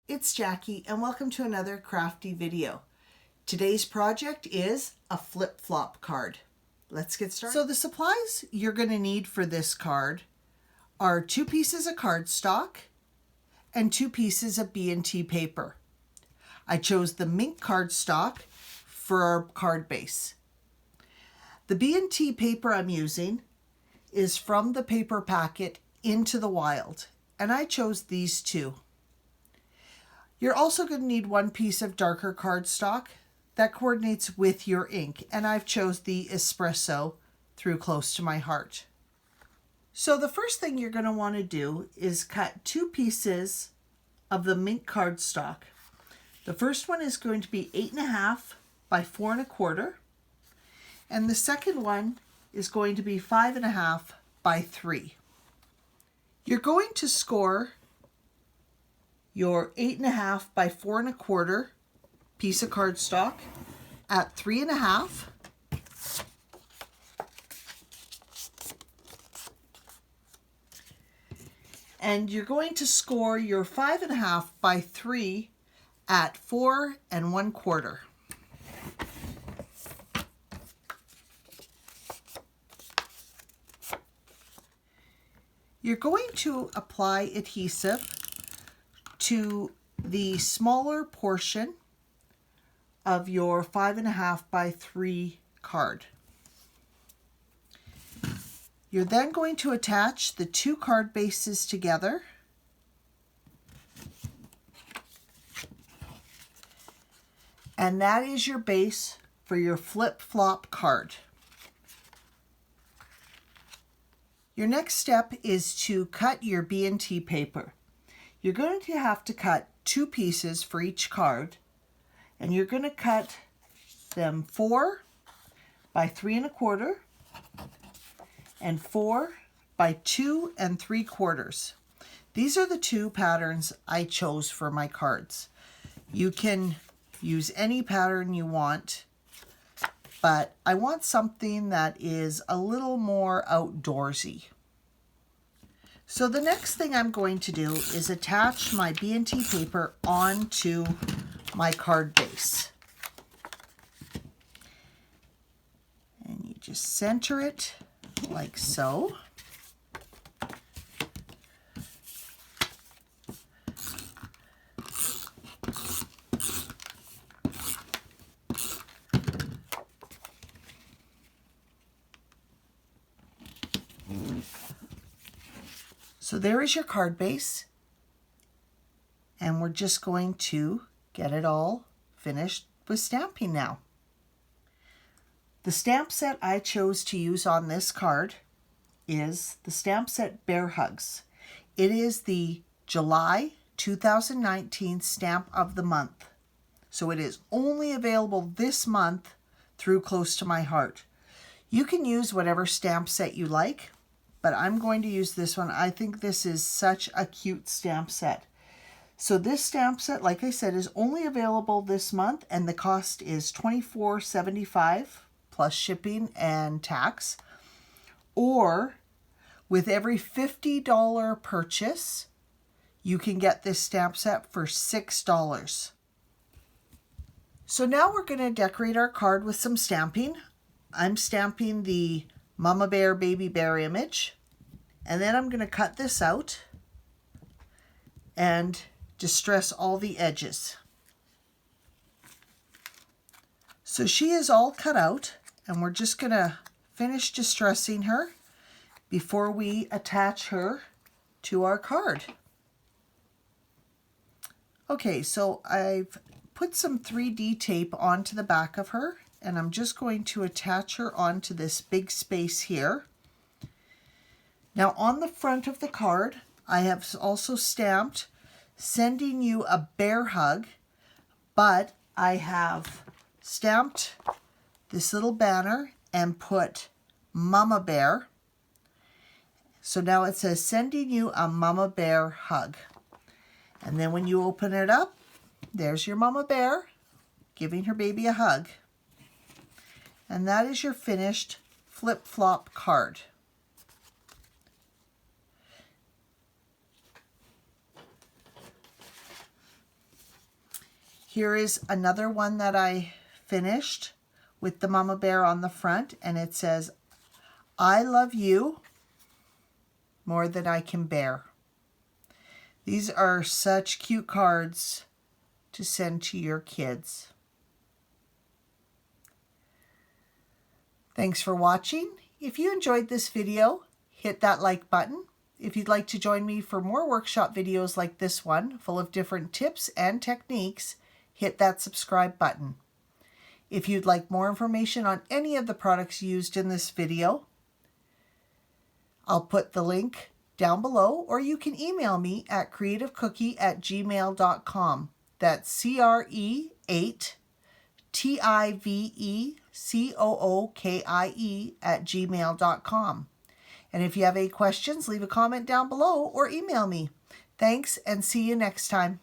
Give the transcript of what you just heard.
it's Jackie and welcome to another crafty video. Today's project is a flip-flop card. Let's get started. So the supplies you're going to need for this card are 2 pieces of cardstock and 2 pieces of B&T paper. I chose the mink cardstock for our card base. The B&T paper I'm using is from the paper packet Into the Wild, and I chose these 2. You're also going to need 1 piece of darker cardstock that coordinates with your ink, and I've chose the Espresso through Close to My Heart. So the first thing you're going to want to do is cut 2 pieces of the mink cardstock. The first one is going to be 8.5 by 4 1/4, and the second one is going to be 5.5 by 3. You're going to score your 8.5 by 4 1/4 piece of cardstock at 3.5. And you're going to score your 5.5 by 3 at 4 1/4. You're going to apply adhesive to the smaller portion of your 5.5 by 3 card. You're then going to attach the 2 card bases together . And that is your base for your flip-flop card. Your next step is to cut your B&T paper. You're going to have to cut 2 pieces for each card, and you're going to cut them 4 by 3 1/4 and 4 by 2 3/4. These are the 2 patterns I chose for my cards. You can use any pattern you want, but I want something that is a little more outdoorsy. So the next thing I'm going to do is attach my B&T paper onto my card base. And you just center it like so. So there is your card base, and we're just going to get it all finished with stamping now. The stamp set I chose to use on this card is the stamp set Bear Hugs. It is the July 2019 stamp of the month. So it is only available this month through Close to My Heart. You can use whatever stamp set you like, but I'm going to use this one. I think this is such a cute stamp set. So this stamp set, like I said, is only available this month, and the cost is $24.75 plus shipping and tax. Or with every $50 purchase, you can get this stamp set for $6. So now we're going to decorate our card with some stamping. I'm stamping the Mama Bear, Baby Bear image, and then I'm going to cut this out and distress all the edges. So she is all cut out, and we're just going to finish distressing her before we attach her to our card. Okay, so I've put some 3D tape onto the back of her, and I'm just going to attach her onto this big space here. Now on the front of the card, I have also stamped "Sending you a bear hug," but I have stamped this little banner and put Mama Bear. So now it says "Sending you a Mama Bear hug." And then when you open it up, there's your Mama Bear giving her baby a hug. And that is your finished flip-flop card. Here is another one that I finished with the mama bear on the front, and it says, I love you more than I can bear. These are such cute cards to send to your kids. Thanks for watching. If you enjoyed this video, hit that like button. If you'd like to join me for more workshop videos like this one, full of different tips and techniques, hit that subscribe button. If you'd like more information on any of the products used in this video, I'll put the link down below, or you can email me at creativecookie@gmail.com. That's CREATIVECOOKIE@gmail.com. And if you have any questions, leave a comment down below or email me. Thanks, and see you next time.